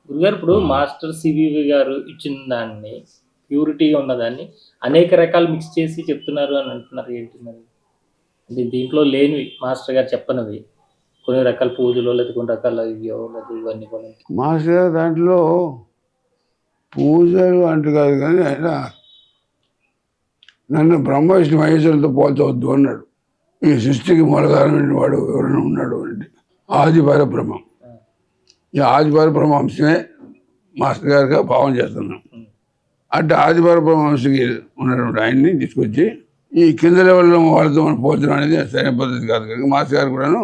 గురుగారు ఇప్పుడు master CVV గారు ఇచ్చిన దాన్ని ప్యూరిటీగా ఉన్నదాన్ని అనేక రకాలు మిక్స్ చేసి చెప్తున్నారు అని అంటున్నారు. ఏంటి మరి? అంటే దీంట్లో లేనివి మాస్టర్ గారు చెప్పనివి కొన్ని రకాల పూజలు లేదా కొన్ని రకాల ఇవో లేదా ఇవన్నీ కూడా. మాస్టర్ గారు దాంట్లో పూజలు అంటూ కాదు కానీ ఆయన నన్ను బ్రహ్మ విష్ణు మహేశ్వరులతో పోల్చవద్దు అన్నాడు. ఈ సృష్టికి మూలకారమైన వాడు ఎవరైనా ఉన్నాడు అంటే ఆది పరబ్రహ్మం. ఈ ఆది పరబ్రహ్మ అంశమే మాస్టర్ గారిగా భావం చేస్తున్నాం. అంటే ఆది పరబ్రహ్మ అంశకి ఉన్నటువంటి ఆయన్ని తీసుకొచ్చి ఈ కింద లెవెల్లో వాళ్ళతో మనం పోల్చడం అనేది సరైన పద్ధతి కాదు. కనుక మాస్టర్ గారు కూడాను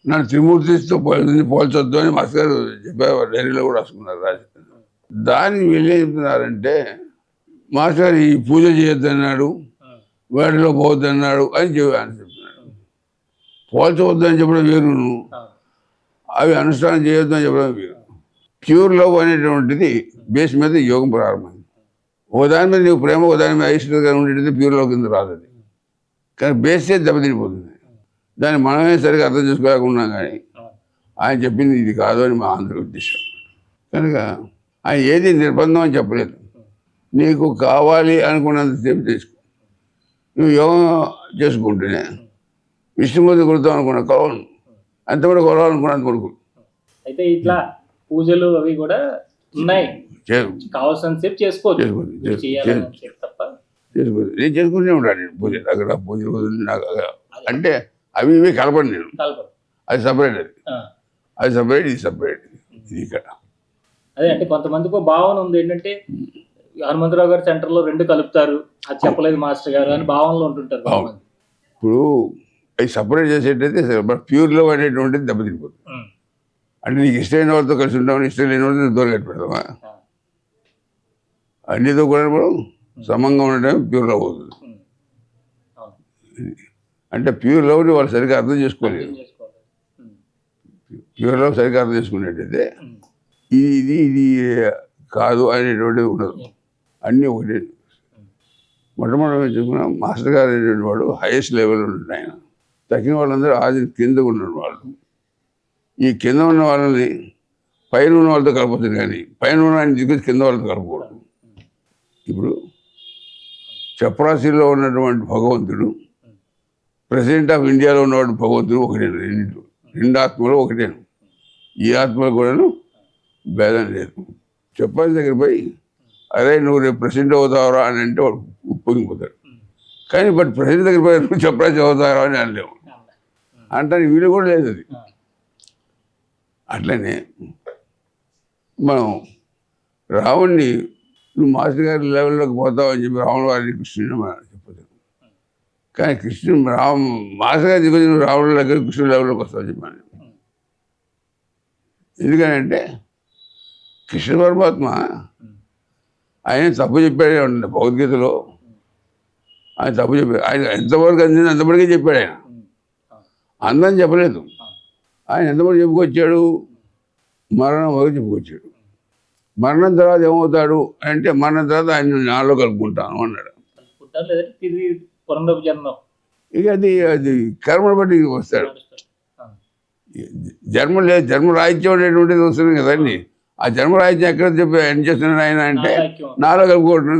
నన్ను త్రిమూర్తితో పోల్చొద్దు అని మాస్టర్ గారు చెప్పారు. డైరీలో కూడా రాసుకున్నారు రాజు. దాన్ని వీళ్ళు ఏం చెప్తున్నారంటే మాస్టర్ గారు ఈ పూజ చేయొద్దన్నాడు, వేడలో పోవద్దన్నాడు అని చెప్తున్నాడు. పోల్చవద్దు అని చెప్పడం వేరు, అవి అనుష్ఠానం చేయొద్దు అని చెప్పడం వేరు. ప్యూర్ లవ్ అనేటువంటిది బేస్ మీద యోగం ప్రారంభమైంది. ఓ దాని మీద నీకు ప్రేమ, ఓ దాని మీద అయిష్టంగా ఉండేది ప్యూర్ లవ్ కింద రాదు. అది కానీ బేసే దెబ్బతినిపోతుంది. దాన్ని మనమే సరిగా అర్థం చేసుకోలేకుండా కానీ ఆయన చెప్పింది ఇది కాదు అని మా అందరి ఉద్దేశం. కనుక ఆయన ఏది నిర్బంధం అని చెప్పలేదు. నీకు కావాలి అనుకున్నంత సేపు చేసుకో. నువ్వు యోగం చేసుకుంటేనే విష్ణుమూర్తి కొడతాం అనుకున్న కొలవను, అంత కూడా కొలవాలనుకున్నంత కొడుకు. అయితే ఇట్లా పూజలు అవి కూడా ఉన్నాయి, కావాల్సిన సేపు చేసుకోవచ్చు. నేను చేసుకుంటూనే ఉంటాను. నేను పూజ అక్కడ పూజలు నాకు అంటే అవి ఇవి కలపండి. నేను అది సపరేట్, అది సపరేట్, ఇది సపరేట్. ఇది ఇక్కడ అదే అంటే కొంతమందికి భావన ఉంది ఏంటంటే హనుమంతరావు గారు సెంటర్లో రెండు కలుపుతారు, అది చెప్పలేదు మాస్టర్ గారు అని భావనలో ఉంటుంటారు. ఇప్పుడు అవి సపరేట్ చేసేటైతే ప్యూర్ లవ్ అనేటువంటిది దెబ్బతినిపోతుంది. అంటే నీకు ఇష్టమైన వాళ్ళతో కలిసి ఉంటామని ఇష్టం లేని వాళ్ళతో దూరం కట్టి పెడతామా? అన్నితో కూడా సమంగా ఉండటమే ప్యూర్ లవ్ అవుతుంది. అంటే ప్యూర్ లవ్ని వాళ్ళు సరిగ్గా అర్థం చేసుకోలేదు. ప్యూర్ లవ్ సరిగ్గా అర్థం చేసుకునేటైతే ఇది ఇది కాదు అనేటువంటిది ఉండదు, అన్నీ ఒకటే. మొట్టమొదటి చెప్పుకున్న మాస్టర్ గారు అనేటువంటి వాడు హైయెస్ట్ లెవెల్ ఉంటుంది. ఆయన తగ్గిన వాళ్ళందరూ ఆది కింద ఉన్న వాళ్ళు. ఈ కింద ఉన్న వాళ్ళని పైన ఉన్న వాళ్ళతో కలపచ్చు, కానీ పైన ఉన్న ఆయన దిగులు కింద వాళ్ళతో కలపకూడదు. ఇప్పుడు చపరాశిలో ఉన్నటువంటి భగవంతుడు, ప్రెసిడెంట్ ఆఫ్ ఇండియాలో ఉన్నవాడు భగవంతుడు ఒకటే. రెండు ఆత్మలు ఒకటే. ఈ ఆత్మలు కూడాను భేదం లేదు. చపరాశి దగ్గర పోయి అరే నువ్వు రేపు ప్రెసిడెంట్ అవుతావరా అని అంటే వాడు పొంగిపోతాడు. కానీ బట్ ప్రెసిడెంట్ దగ్గర పోయి నువ్వు చపరాశి అవుతావరా అని అనలేవు, అంటే వీలు కూడా లేదు. అది అట్లనే మనం రావణ్ణి నువ్వు మాస్టర్ గారి లెవెల్లోకి పోతావు అని చెప్పి రావణ వారిని కృష్ణుని చెప్పదు. కానీ కృష్ణుడు మాస్టర్ గారి దిగువ నువ్వు రావణ దగ్గర కృష్ణుడు లెవెల్లోకి వస్తావు చెప్పాను. ఎందుకనంటే కృష్ణ పరమాత్మ ఆయన తప్పు చెప్పాడే ఉంటుంది భగవద్గీతలో. ఆయన తప్పు చెప్పాడు. ఆయన ఎంతవరకు అందింది అంతవరకే చెప్పాడు. ఆయన అందరం చెప్పలేదు. ఆయన ఎంతవరకు చెప్పుకొచ్చాడు? మరణం వరకు చెప్పుకొచ్చాడు. మరణం తర్వాత ఏమవుతాడు అంటే మరణం తర్వాత ఆయన నాలో కలుపుకుంటాను అన్నాడు. ఇక అది కర్మను బట్టి వస్తాడు. జన్మ లేదు, జన్మ రాహిత్యం అనేటువంటిది వస్తుంది కదండి. ఆ జన్మ రాహిత్యం ఎక్కడ చెప్పి ఏం చేస్తున్నాడు ఆయన అంటే నాలో కలుపుకోవడం.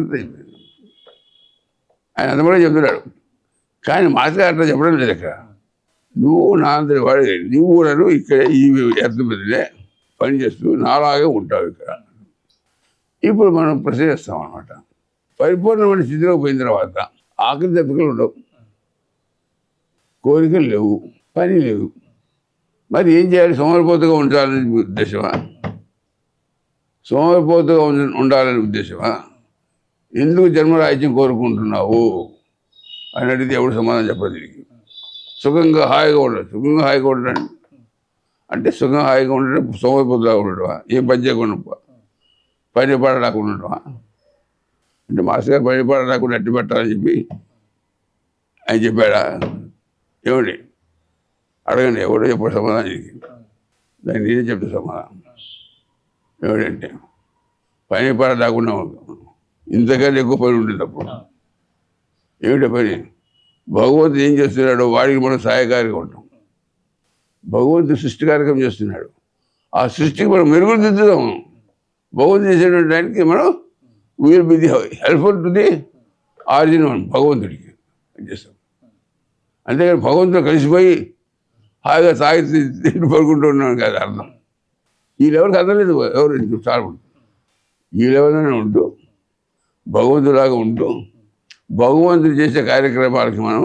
ఆయన అంతవరకు చెప్తున్నాడు. కానీ మాస్టర్ అట్లా చెప్పడం లేదు. ఇక్కడ నువ్వు నా అందరి వాడి, నువ్వు కూడా ఇక్కడ ఈ ఎర్త మీదనే పనిచేస్తూ నాలాగే ఉంటావు ఇక్కడ. ఇప్పుడు మనం ప్రశ్నిస్తాం అన్నమాట. పరిపూర్ణమైన స్థితిలో పోయిన తర్వాత ఆకలి దెబ్బకలు ఉండవు, కోరికలు లేవు, పని లేవు. మరి ఏం చేయాలి? సోమరిపోతుగా ఉండాలని ఉద్దేశమా? సోమరిపోతుగా ఉండాలని ఉద్దేశమా? ఎందుకు జన్మరాహిత్యం కోరుకుంటున్నావు అని అడిగితే ఎవడు సమాధానం చెప్పదు. దీనికి సుఖంగా హాయిగా ఉండదు. సుఖంగా హాయిగా ఉండడం అంటే సుఖంగా హాయిగా ఉండడం సోమరిపోతుగా ఉండటమా? ఏం పని చేయకుండా పని పాట రాకుండా ఉండటమా? అంటే మాస్టర్ గారు పని పాట రాకుండా అట్టి పెట్టాలని చెప్పి ఆయన చెప్పాడా? ఏమండి అడగండి, ఎవడో చెప్పాడు సమాధానం. దాన్ని నేనే చెప్తా సమాధానం. ఏమిటంటే పని పాట రాకుండా ఇంతకన్నా ఎక్కువ పని ఉండేది అప్పుడు. ఏమిటో పని? భగవంతుడు ఏం చేస్తున్నాడో వాడికి మనం సహాయకారిగా ఉంటాం. భగవంతుడు సృష్టి కార్యక్రమం చేస్తున్నాడు. ఆ సృష్టికి మనం మెరుగులు దిద్దుదాం. భగవంతుడు చేసేటువంటి దానికి మనం will be the helpful to the origin భగవంతుడికి చేస్తాం. అంతేగాని భగవంతుడు కలిసిపోయి హాయిగా తాగి తిండి పడుకుంటూ ఉన్నాను కాదు అర్థం. ఈ లెవెల్కి అందలేదు ఎవరు చాలా ఈ లెవెల్లోనే ఉంటూ భగవంతులాగా ఉంటూ భగవంతుడు చేసే కార్యక్రమాలకి మనం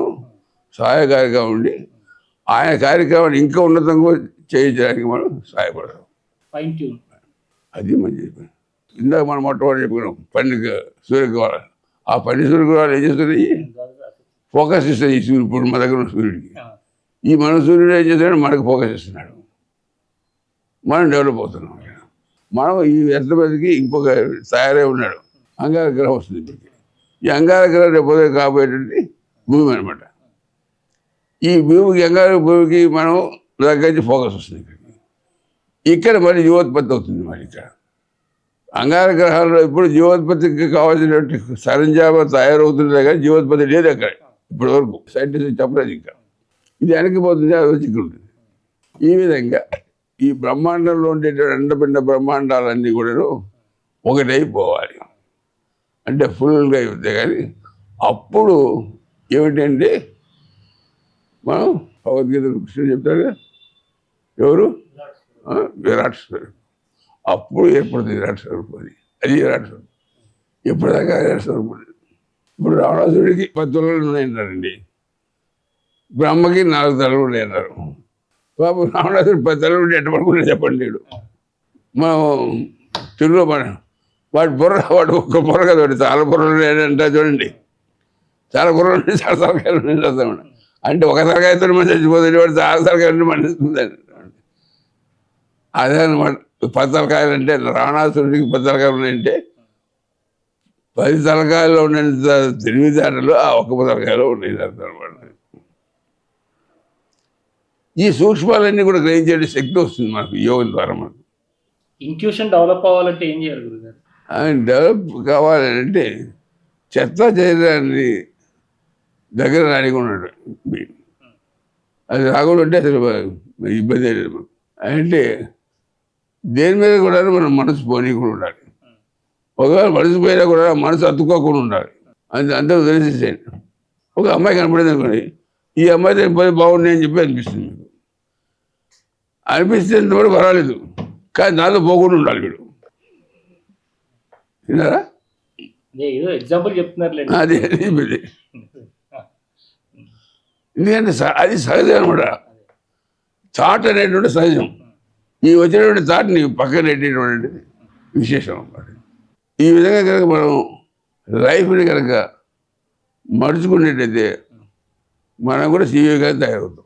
సహాయకారిగా ఉండి ఆయన కార్యక్రమాలు ఇంకా ఉన్నతంగా చేయించడానికి మనం సహాయపడతాం. Fine tune. అది మంచి పని. ఇందాక మనం మొట్టమొదటి చెప్పుకున్నాం పండిత సూర్యగ్రహాలు. ఆ పండిత సూర్యగ్రహాలు ఏం చేస్తున్నాయి? ఫోకస్ ఇస్తాయి. ఈ సూర్యుడు ఇప్పుడు మన దగ్గర ఉన్న సూర్యుడికి. ఈ మన సూర్యుడు ఏం చేస్తున్నాడు? మనకు ఫోకస్ ఇస్తున్నాడు. మనం డెవలప్ అవుతున్నాం. మనం ఈ ఎర్తపతికి ఇంకొక తయారై ఉన్నాడు. అంగార గ్రహం వస్తుంది ఇప్పటికి. ఈ అంగార గ్రహం రేపు కాబోయేటువంటి భూమి అనమాట. ఈ భూమికి అంగార భూమికి మనం దగ్గర ఫోకస్ వస్తుంది ఇక్కడ మరి జీవోత్పత్తి అవుతుంది. మరి ఇక్కడ అంగార గ్రహాల్లో ఇప్పుడు జీవోత్పత్తికి కావాల్సినటువంటి సరంజామా తయారవుతుంది కానీ జీవోత్పత్తి లేదు అక్కడ ఇప్పటి వరకు. సైంటిస్ట్ చెప్పలేదు ఇంకా. ఇది వెనక్కిపోతుంది, అది వచ్చి ఇక్కడ ఉంటుంది. ఈ విధంగా ఈ బ్రహ్మాండంలో ఉండేటువంటి అండపిండ బ్రహ్మాండాలన్నీ కూడా ఒకటైపోవాలి. అంటే ఫుల్గా అవుతాయి. కానీ అప్పుడు ఏమిటంటే మనం భగవద్గీత కృష్ణుడు చెప్తాడు ఎవరు? విరాట్ స్వరూపం. అప్పుడు ఏర్పడుతుంది విరాట్ స్వరూపం. అది విరాట్ స్వరూపం. ఎప్పటిదాకా విరాట్ స్వరూపం. ఇప్పుడు రావణాసురుడికి 10 తలలు ఉన్నాయన్నారండి. బ్రహ్మకి 4 తలలు ఉన్నాయన్నారు. బాబు రావణాసురుడు 10 తలలు ఉంటే ఎట్ట పడుకుంటే చెప్పండి. వీడు మనం తెలుగులో వాడి వాడు ఒక్క బుర్ర కదా, వాడు చాలా బుర్రలు ఏంటంటే చూడండి, చాలా బుర్రలు ఉంటే చాలా తలకాయలు ఉన్నాయి. అంటే ఒక తలకాయతో మనం చచ్చిపోతుంది, వాడు చాలా తలకాయలు మనిస్తుంది. అదే అనమాట. 10 తలకాయలు అంటే రావణాసురుడికి 10 తలకాయలు ఉన్నాయంటే 10 తలకాయల్లో ఉన్నంత తెలివితేటలు ఆ ఒక్క తలకాయలో ఉన్నాయి అనమాట. ఈ సూక్ష్మాలన్నీ కూడా గ్రహించే శక్తి వస్తుంది మనకు యోగం ద్వారా. మనకు ఇంట్యూషన్ డెవలప్ అవ్వాలంటే ఏం చేయాలి గురుగారు? డెవలప్ కావాలంటే చెత్త చేయడాన్ని దగ్గర రానికున్నాడు. అది రాకుండా ఉంటే అసలు ఇబ్బంది లేదు మనకు. అంటే దేని మీద కూడా మనం మనసు పోనీకుండా ఉండాలి. ఒకవేళ మనసు పోయినా కూడా మనసు అతుక్కోకుండా ఉండాలి. అంతా తెలిసేసేయండి. ఒక అమ్మాయి కనపడింది అనుకోండి, ఈ అమ్మాయి పోయి బాగుంది అని చెప్పి అనిపిస్తుంది. మీకు అనిపిస్తే కూడా పర్వాలేదు, కానీ నాలో పోకుండా ఉండాలి. వీడు విన్నారా? ఎగ్జాంపుల్ చెప్తున్నారు. అది ఎందుకంటే అది సహజం అనమాట. థాట్ అనేటువంటి సహజం. ఈ వచ్చినటువంటి థాట్ని పక్కన పెట్టేటువంటిది విశేషం అన్నమాట. ఈ విధంగా కనుక మనం లైఫ్ని కనుక మడుచుకునేటైతే మనం కూడా సీఈఓగా తయారవుతాం.